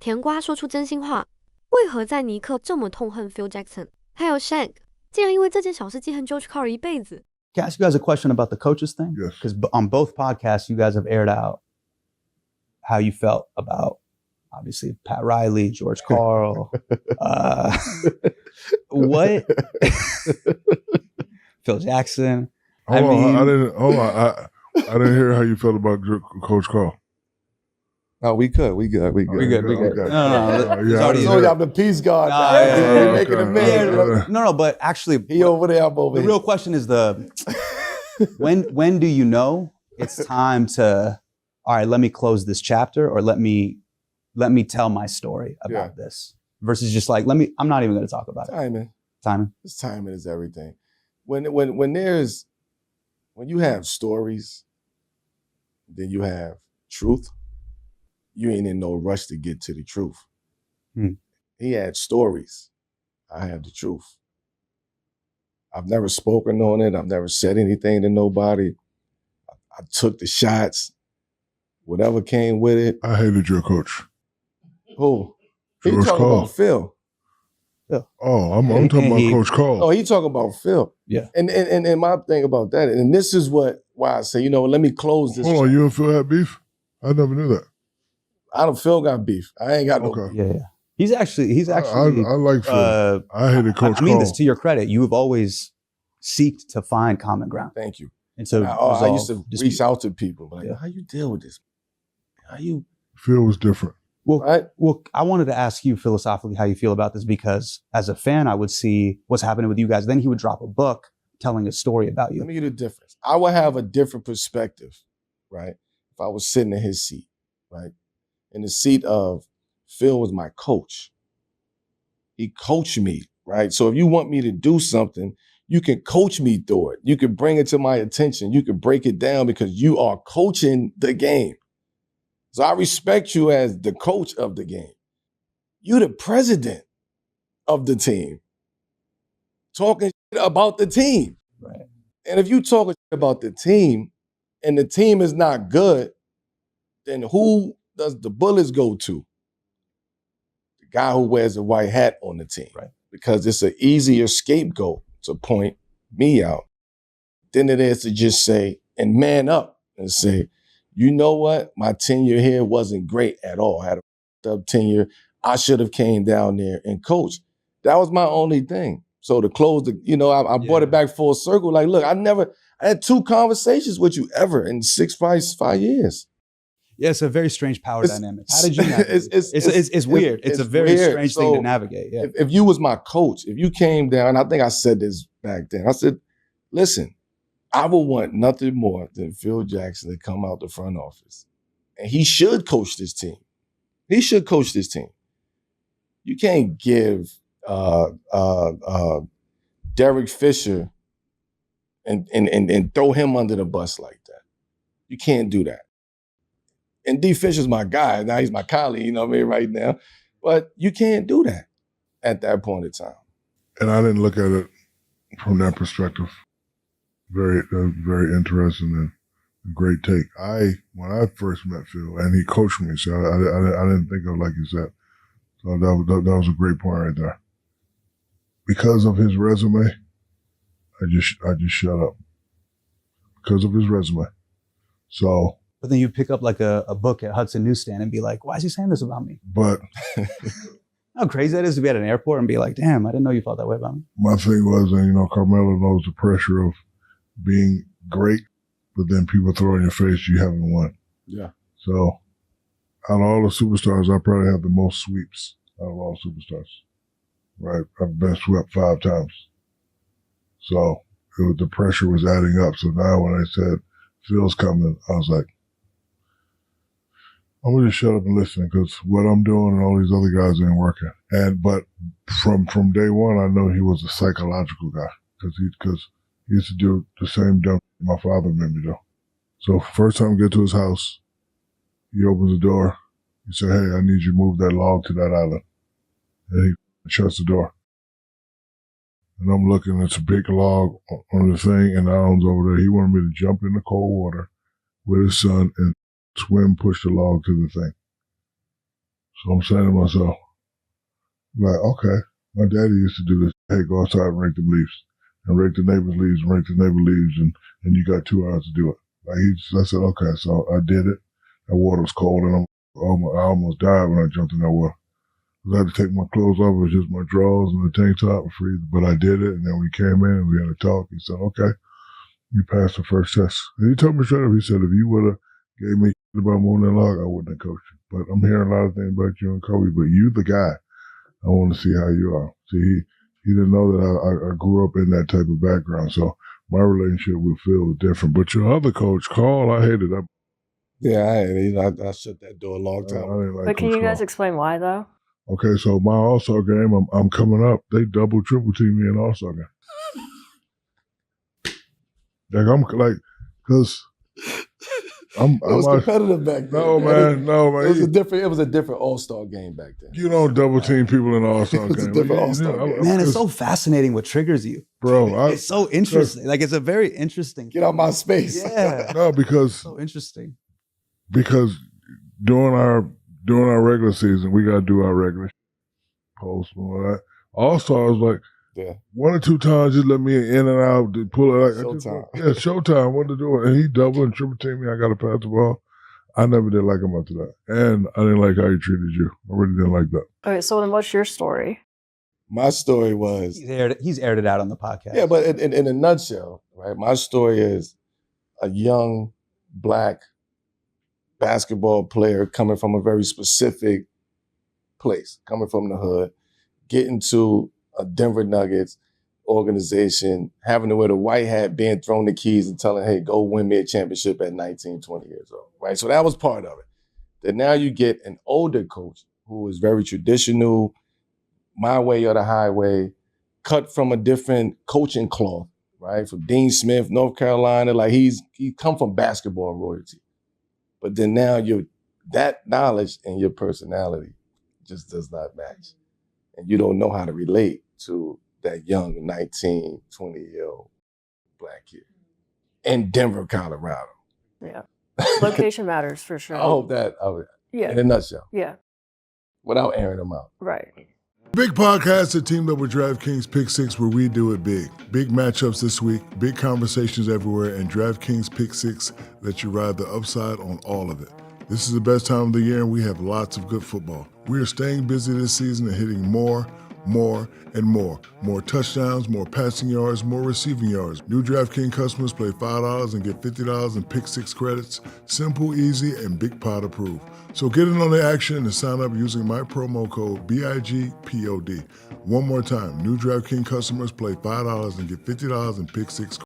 甜瓜说出真心话，为何在尼克这么痛恨 Phil Jackson？ 还有 Shaq 竟然因为这件小事记恨 George Karl 一辈子。 Can I ask you guys a question about the coaches thing? Yes. Because on both podcasts, you guys have aired out how you felt about, obviously, Pat Riley, George Karl. What? Phil Jackson. I didn't hear how you felt about Coach Karl. Oh, we good. We good. Okay. So I'm the peace guard. Making a man. No, but actually, he over there, I'm over the here. real question is when do you know it's time to, all right, let me close this chapter, or let me tell my story about this, versus just like, I'm not even going to talk about it. Timing. This timing is everything. When you have stories, then you have truth. You ain't in no rush to get to the truth. He had stories. I have the truth. I've never spoken on it. I've never said anything to nobody. I took the shots. Whatever came with it. I hated your coach. Who? He George talking Karl. about Phil. Oh, I'm talking about Coach Karl. Oh, he talking about Phil. Yeah. And my thing about that, and this is why I say, let me close this. Hold on, you and Phil had beef? I never knew that. Phil got beef. I ain't got no beef. Yeah. He's actually. I like Phil. I hated Coach Karl. I mean this to your credit. You have always seeked to find common ground. Thank you. And so I used to reach out to people, like, how you deal with this? Phil was different. Well, I wanted to ask you philosophically how you feel about this, because as a fan, I would see what's happening with you guys. Then he would drop a book telling a story about you. Let me get a difference. I would have a different perspective, right? If I was sitting in his seat, right? In the seat of Phil was my coach. He coached me, right? So if you want me to do something, you can coach me through it. You can bring it to my attention. You can break it down because you are coaching the game. So I respect you as the coach of the game. You the president of the team. Talking about the team. Right. And if you talking about the team and the team is not good, then who does the bullets go to? The guy who wears the white hat on the team. Right. Because it's an easier scapegoat to point me out than it is to just say and man up and say, you know what? My tenure here wasn't great at all. I had a up tenure. I should have came down there and coached. That was my only thing. So to close the, I brought it back full circle. Like, look, I had 2 conversations with you ever in 5 years. Yeah, it's a very strange power dynamic. How did you navigate? It's weird. It's a very weird. strange thing to navigate. Yeah. If you was my coach, if you came down, I think I said this back then. I said, listen, I would want nothing more than Phil Jackson to come out the front office. And he should coach this team. He should coach this team. You can't give Derek Fisher and throw him under the bus like that. You can't do that. And D. Fisher's my guy. Now he's my colleague, you know what I mean, right now. But you can't do that at that point in time. And I didn't look at it from that perspective. Very interesting and great take. When I first met Phil, and he coached me, so I didn't think of it like you said. So that was a great point right there. Because of his resume, I just shut up. Because of his resume. So. But then you pick up like a book at Hudson Newsstand and be like, why is he saying this about me? But how crazy that is to be at an airport and be like, damn, I didn't know you felt that way about me. My thing was, Carmelo knows the pressure of being great, but then people throw in your face, you haven't won. Yeah. So out of all the superstars, I probably have the most sweeps out of all superstars. Right? I've been swept 5 times. So the pressure was adding up. So now when I said Phil's coming, I was like, I'm gonna just shut up and listen, because what I'm doing and all these other guys ain't working. But from day one, I know he was a psychological guy, because he used to do the same dumb my father made me do. So first time I get to his house, he opens the door. He said, hey, I need you to move that log to that island. And he shuts the door. And I'm looking, it's a big log on the thing, and Alan's over there. He wanted me to jump in the cold water with his son and swim, push the log to the thing. So I'm saying to myself, like, okay, my daddy used to do this. Hey, go outside and rake them leaves. And rake the neighbor's leaves and rake the neighbor's leaves, and you got 2 hours to do it. Like I said, okay, so I did it. That water was cold, and I almost died when I jumped in that water. I had to take my clothes off. It was just my drawers and the tank top and freeze. But I did it, and then we came in and we had a talk. He said, okay, you passed the first test. And he told me straight up, he said, if you would have gave me about moving that log, I wouldn't have coached you. But I'm hearing a lot of things about you and Kobe, but you the guy. I want to see how you are. See, he didn't know that I grew up in that type of background. So my relationship with Phil was different. But your other coach, Karl, I hated that. Yeah, I shut that door a long time ago. But can you guys explain why, though? Okay, so my All-Star game, I'm coming up. They double, triple team me in All-Star game. Because it was competitive back then. No, man. It was a different All-Star game back then. You don't double team people in the All-Star game. It's a different All-Star game. Man, it's so fascinating what triggers you. Bro, it's so interesting. Like, it's a very interesting. Get out my space. Yeah. No, because. So interesting. Because during our regular season, we got to do our regular post and all that. All-Stars, like, 1 or 2 times, just let me in and out, pull it. Showtime. Showtime. What to do? And he double and triple team me. I got to pass the ball. I never did like him after that. And I didn't like how he treated you. I really didn't like that. Okay, so then what's your story? My story was... He's aired it out on the podcast. Yeah, but in a nutshell, right, my story is a young black basketball player coming from a very specific place, coming from the hood, getting to a Denver Nuggets organization, having to wear the white hat, being thrown the keys and telling, hey, go win me a championship at 19, 20 years old, right? So that was part of it. Then now you get an older coach who is very traditional, my way or the highway, cut from a different coaching cloth, right? From Dean Smith, North Carolina, like he come from basketball royalty. But then now that knowledge and your personality just does not match. And you don't know how to relate to that young 19, 20-year-old black kid in Denver, Colorado. Yeah. Location matters for sure. I hope that, in a nutshell. Yeah. Without airing them out. Right. Big podcast that teamed up with DraftKings Pick 6 where we do it big. Big matchups this week, big conversations everywhere, and DraftKings Pick 6 lets you ride the upside on all of it. This is the best time of the year, and we have lots of good football. We are staying busy this season and hitting more, and more. More touchdowns, more passing yards, more receiving yards. New DraftKings customers play $5 and get $50 in Pick 6 credits. Simple, easy, and big pot approved. So get in on the action and sign up using my promo code BIGPOD. One more time, new DraftKings customers play $5 and get $50 in Pick 6